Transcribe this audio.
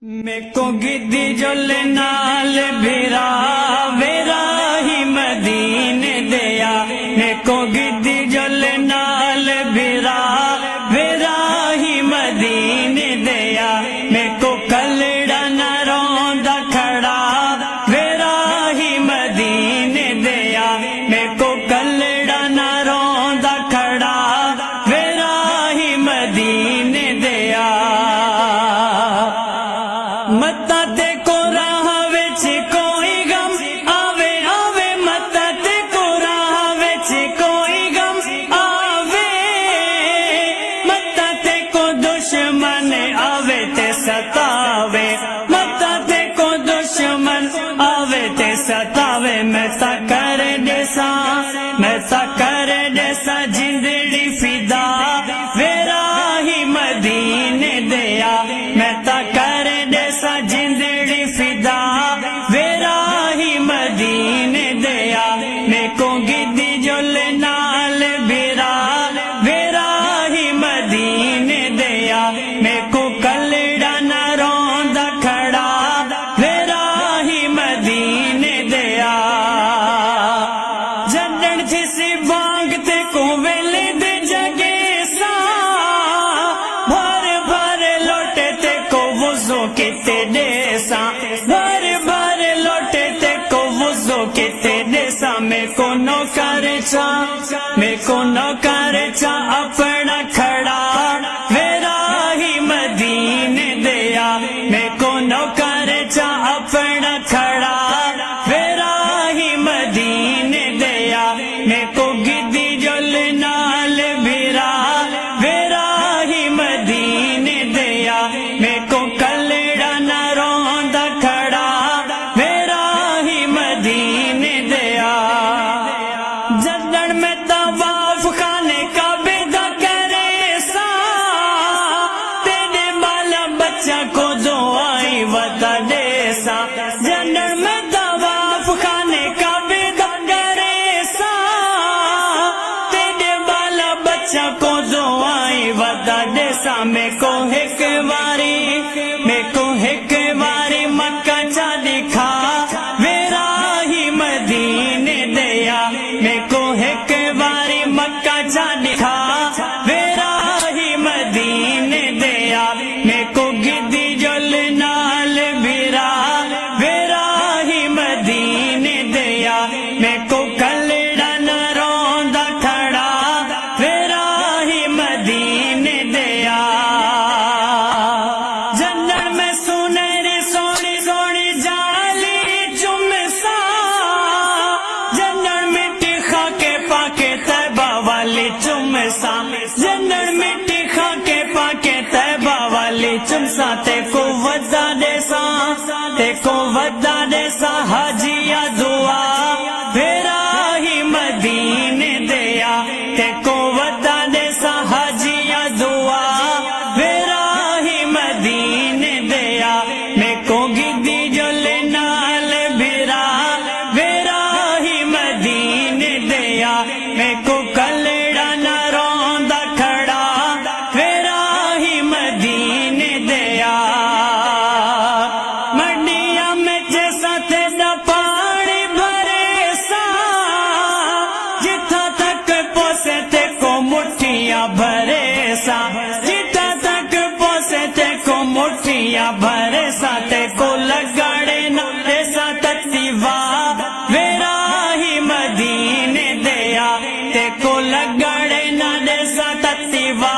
میں کو گدی جل نال بھرا ویرا ہی مدینے دیا، میں کو گدی جل نال بھرا ویرا ہی مدینے دیا، میں کو کلڑا نہ روندا کھڑا ویرا ہی مدینے دیا، میں کو کلڑا نہ روندا کھڑا ویرا ہی مدینے دیا۔ متا تے کو راہ وچ کوئی غم آوے آوے، متا تے کو راہ وچ کوئی غم آوے، متا تے کو دشمن آوے تے ستاوے، متا تے کو دشمن آوے تے ستاوے، میں تا کر دیسا، میں تا کر دیسا جندڑی فدا ویرا ہی مدینے دیا، میں تا کر جندڑی فدا ویرا ہی مدینے دیا، میں کو گدی جل نال بھرا ویرا ہی مدینے دیا، میں کو کلڑا نہ روندا کھڑا ویرا ہی مدینے دیا۔ جدن تھی سی بانگ تے کو ویلے دے جگے سا، بھر بھر لوٹے تے کو وضو کیتے دیسا، بھر بھر لوٹے تے کو وضو کیتے دیسا، میں کو نوکر چا، میں کو نوکر چا اپنا کھڑا ویرا ہی مدینے دیا، میں کو نوکر چا اپنا کھڑا ویرا ہی مدینے دیا، میں کو گدی جل نال بھرا ویرا ہی مدینے دیا، میں کو کلڑا نہ روندا کھڑا ویرا ہی مدینے دیا۔ جدن میں طواف خانے کعبے دا کرے سا، تیرے بالا بچہ کو دعائی ودا دے سا، جدن میں طواف خانے کعبے دا کرے سا، تیرے بالا بچہ کو دعائی ودا دے سا، میں کو ایک واری، میں کو ایک واری مکہ چا دکھا ویرا ہی مدینے دیا، میں کو ایک واری مکہ چا دکھا ویرا ہی مدینے دیا، میں کو گدی جل نال بھرا ویرا ہی مدینے دیا، میں کو کلڑا نہ روندا کھڑا ویرا ہی مدینے دیا۔ جنت میں سنہری سونی سونی جالی چمسا، جنت مٹی خاکے پاکے طیبہ والی چمسا، جنت مٹی خاکے پاکے طیبہ والی چمسا، تے کو ودا دیسا، تے کو ودا دیسا حاجیا دعا ویرا ہی مدینے دیا، تے کو ودا دیسا حاجیا دعا ویرا ہی مدینے دیا، میں کو گدی جل نال بھرا ویرا ہی مدینے دیا، میں کو کلڑا نہ روندا کھڑا ویرا ہی مدینے دیا۔ منڈیاں میں جیسا تے دا پانی بھرے سا، جتھا تک پوسے تے کو مٹھیاں بھرے سا، جتھا تک پوسے تے کو مٹھیاں بھرے سا، تے کو لگاڑے نہ دیسا تتیوا ویرا ہی مدینے دیا، تے کو لگاڑے نہ دیسا تتیوا